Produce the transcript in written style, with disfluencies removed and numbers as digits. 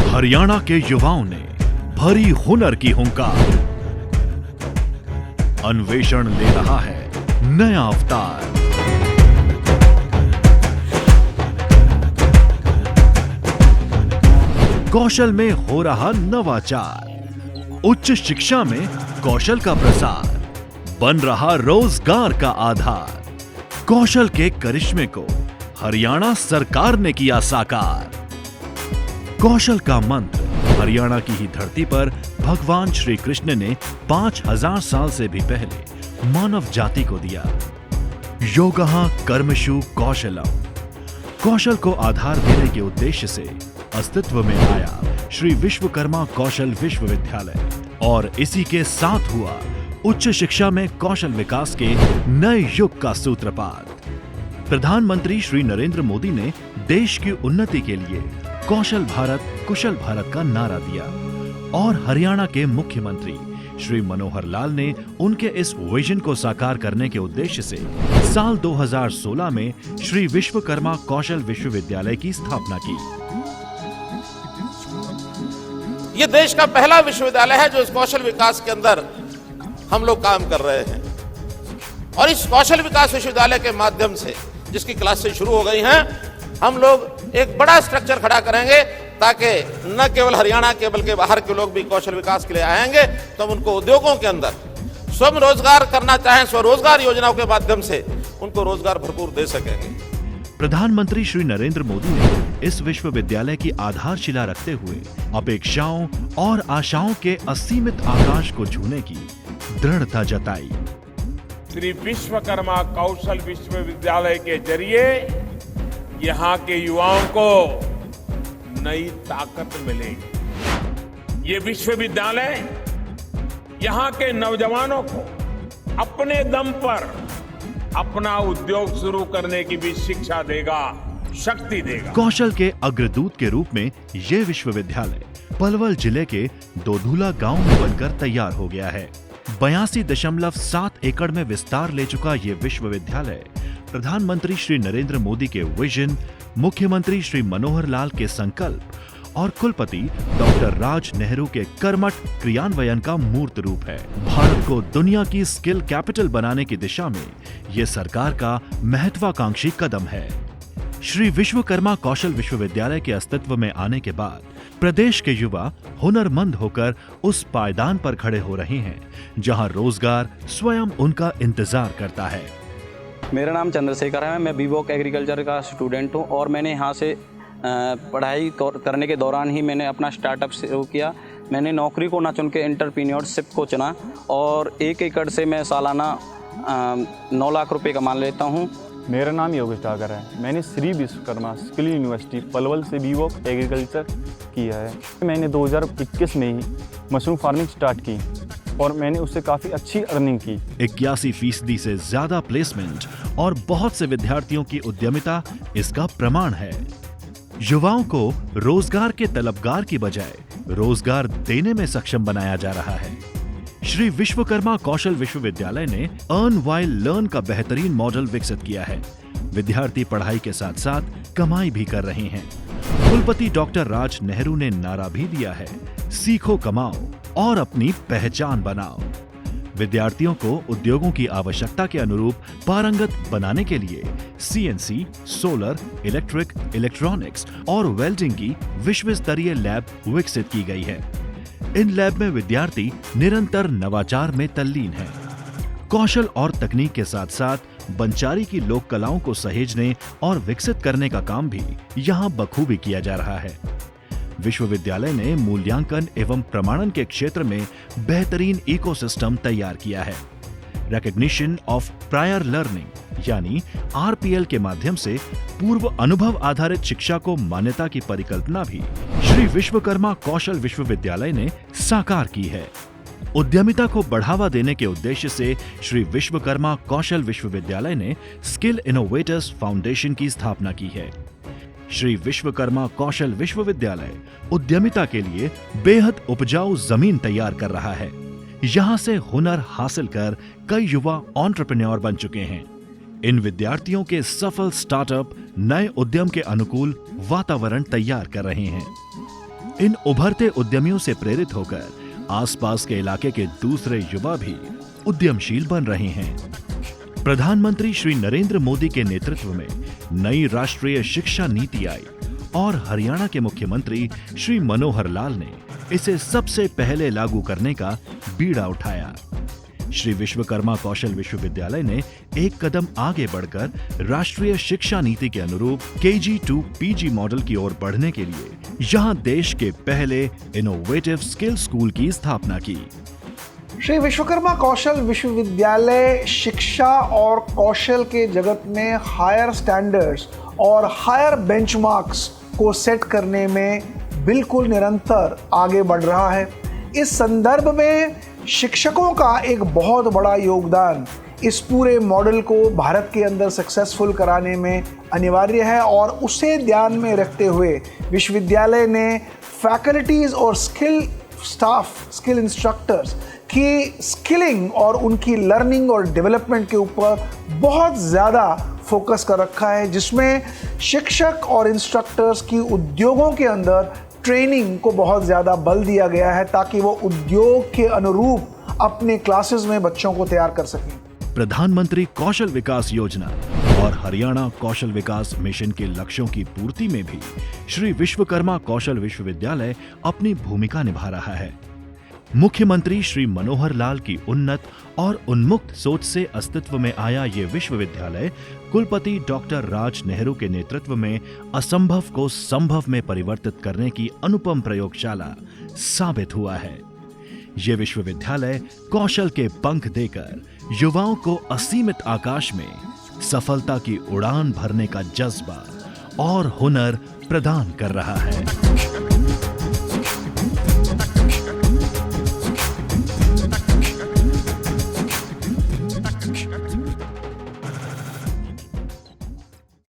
हरियाणा के युवाओं ने भरी हुनर की हुंकार, अन्वेषण ले रहा है नया अवतार। कौशल में हो रहा नवाचार, उच्च शिक्षा में कौशल का प्रसार, बन रहा रोजगार का आधार। कौशल के करिश्मे को हरियाणा सरकार ने किया साकार। कौशल का मंत्र हरियाणा की ही धरती पर भगवान श्री कृष्ण ने 5000 साल से भी पहले मानव जाति को दिया। योगः कर्मसु कौशलम। कौशल को आधार देने के उद्देश्य से अस्तित्व में आया श्री विश्वकर्मा कौशल विश्वविद्यालय और इसी के साथ हुआ उच्च शिक्षा में कौशल विकास के नए युग का सूत्रपात। प्रधानमंत्री श्री नरेंद्र मोदी ने देश की उन्नति के लिए कौशल भारत कुशल भारत का नारा दिया और हरियाणा के मुख्यमंत्री श्री मनोहर लाल ने उनके इस विजन को साकार करने के उद्देश्य से साल 2016 में श्री विश्वकर्मा कौशल विश्वविद्यालय की स्थापना की। ये देश का पहला विश्वविद्यालय है जो इस कौशल विकास के अंदर हम लोग काम कर रहे हैं और इस कौशल विकास विश्वविद्यालय के माध्यम से जिसकी क्लासेस शुरू हो गई हैं, हम लोग एक बड़ा स्ट्रक्चर खड़ा करेंगे ताकि न केवल हरियाणा के बल्कि बाहर के लोग भी कौशल विकास के लिए आएंगे तो हम उनको उद्योगों के अंदर स्वयं रोजगार करना चाहें, स्वरोजगार योजनाओं के माध्यम से उनको रोजगार भरपूर दे सकेंगे। प्रधानमंत्री श्री नरेंद्र मोदी ने इस विश्वविद्यालय की आधारशिला रखते हुए अपेक्षाओं और आशाओं के असीमित आकाश को छूने की दृढ़ता जताई। श्री विश्वकर्मा कौशल विश्वविद्यालय के जरिए यहाँ के युवाओं को नई ताकत मिलेगी। ये विश्वविद्यालय यहाँ के नौजवानों को अपने दम पर अपना उद्योग शुरू करने की भी शिक्षा देगा, शक्ति देगा। कौशल के अग्रदूत के रूप में ये विश्वविद्यालय पलवल जिले के दोधुला गांव में बनकर तैयार हो गया है। 82.7 एकड़ में विस्तार ले चुका ये विश्वविद्यालय प्रधानमंत्री श्री नरेंद्र मोदी के विजन, मुख्यमंत्री श्री मनोहर लाल के संकल्प और कुलपति डॉक्टर राज नेहरू के कर्मठ क्रियान्वयन का मूर्त रूप है। भारत को दुनिया की स्किल कैपिटल बनाने की दिशा में ये सरकार का महत्वाकांक्षी कदम है। श्री विश्वकर्मा कौशल विश्वविद्यालय के अस्तित्व में आने के बाद प्रदेश के युवा हुनरमंद होकर उस पायदान पर खड़े हो रहे हैं जहां रोजगार स्वयं उनका इंतजार करता है। मेरा नाम चंद्रशेखर है। मैं बीवॉक एग्रीकल्चर का स्टूडेंट हूं और मैंने यहाँ से पढ़ाई करने के दौरान ही मैंने अपना स्टार्टअप शुरू किया। मैंने नौकरी को ना चुन के एंटरप्रेन्योरशिप को चुना और 1 एकड़ से मैं सालाना 9 लाख रुपए कमा लेता हूँ। मेरा नाम योगेश डागर है। मैंने श्री विश्वकर्मा स्किल यूनिवर्सिटी पलवल से बीवॉक एग्रीकल्चर किया है। मैंने 2021 में ही मशरूम फार्मिंग स्टार्ट की और मैंने उससे काफी अच्छी अर्निंग की। 81% से ज्यादा प्लेसमेंट और बहुत से विद्यार्थियों की उद्यमिता इसका प्रमाण है। युवाओं को रोजगार के तलबगार की बजाय रोजगार देने में सक्षम बनाया जा रहा है। श्री विश्वकर्मा कौशल विश्वविद्यालय ने अर्न व्हाइल लर्न का बेहतरीन मॉडल विकसित किया है। विद्यार्थी पढ़ाई के साथ साथ कमाई भी कर रहे हैं। कुलपति डॉक्टर राज नेहरू ने नारा भी दिया है, सीखो कमाओ और अपनी पहचान बनाओ। विद्यार्थियों को उद्योगों की आवश्यकता के अनुरूप पारंगत बनाने के लिए सीएनसी, सोलर, इलेक्ट्रिक, इलेक्ट्रॉनिक्स और वेल्डिंग की विश्व स्तरीय लैब विकसित की गई है। इन लैब में विद्यार्थी निरंतर नवाचार में तल्लीन हैं। कौशल और तकनीक के साथ साथ बंचारी की लोक कलाओं को सहेजने और विकसित करने का काम भी यहाँ बखूबी किया जा रहा है। विश्वविद्यालय ने मूल्यांकन एवं प्रमाणन के क्षेत्र में बेहतरीन इकोसिस्टम तैयार किया है। रिकॉग्निशन ऑफ प्रायर लर्निंग यानी आरपीएल के माध्यम से पूर्व अनुभव आधारित शिक्षा को मान्यता की परिकल्पना भी श्री विश्वकर्मा कौशल विश्वविद्यालय ने साकार की है। उद्यमिता को बढ़ावा देने के उद्देश्य से श्री विश्वकर्मा कौशल विश्वविद्यालय ने स्किल इनोवेटर्स फाउंडेशन की स्थापना की है। श्री विश्वकर्मा कौशल विश्वविद्यालय उद्यमिता के लिए बेहद उपजाऊ जमीन तैयार कर रहा है। यहाँ से हुनर हासिल कर कई युवा एंटरप्रेन्योर बन चुके हैं। इन विद्यार्थियों के सफल स्टार्टअप नए उद्यम के अनुकूल वातावरण तैयार कर रहे हैं। इन उभरते उद्यमियों से प्रेरित होकर आसपास के इलाके के दूसरे युवा भी उद्यमशील बन रहे हैं। प्रधानमंत्री श्री नरेंद्र मोदी के नेतृत्व में नई राष्ट्रीय शिक्षा नीति आई और हरियाणा के मुख्यमंत्री श्री मनोहर लाल ने इसे सबसे पहले लागू करने का बीड़ा उठाया। श्री विश्वकर्मा कौशल विश्वविद्यालय ने एक कदम आगे बढ़कर राष्ट्रीय शिक्षा नीति के अनुरूप KG to PG मॉडल की ओर बढ़ने के लिए यहां देश के पहले इनोवेटिव स्किल स्कूल की स्थापना की। श्री विश्वकर्मा कौशल विश्वविद्यालय शिक्षा और कौशल के जगत में हायर स्टैंडर्ड्स और हायर बेंचमार्क्स को सेट करने में बिल्कुल निरंतर आगे बढ़ रहा है। इस संदर्भ में शिक्षकों का एक बहुत बड़ा योगदान इस पूरे मॉडल को भारत के अंदर सक्सेसफुल कराने में अनिवार्य है और उसे ध्यान में रखते हुए विश्वविद्यालय ने फैकल्टीज और स्किल इंस्ट्रक्टर्स की स्किलिंग और उनकी लर्निंग और डेवलपमेंट के ऊपर बहुत ज़्यादा फोकस कर रखा है, जिसमें शिक्षक और इंस्ट्रक्टर्स की उद्योगों के अंदर ट्रेनिंग को बहुत ज़्यादा बल दिया गया है ताकि वो उद्योग के अनुरूप अपने क्लासेस में बच्चों को तैयार कर सकें। प्रधानमंत्री कौशल विकास योजना और हरियाणा कौशल विकास मिशन के लक्ष्यों की पूर्ति में भी श्री विश्वकर्मा कौशल विश्वविद्यालय अपनी भूमिका निभा रहा है। मुख्यमंत्री श्री मनोहर लाल की उन्नत और उन्मुक्त सोच से अस्तित्व में आया ये विश्वविद्यालय कुलपति डॉक्टर राज नेहरू के नेतृत्व में असंभव को संभव में परिवर्तित करने की अनुपम प्रयोगशाला साबित हुआ है। ये विश्वविद्यालय कौशल के पंख देकर युवाओं को असीमित आकाश में सफलता की उड़ान भरने का जज्बा और हुनर प्रदान कर रहा है।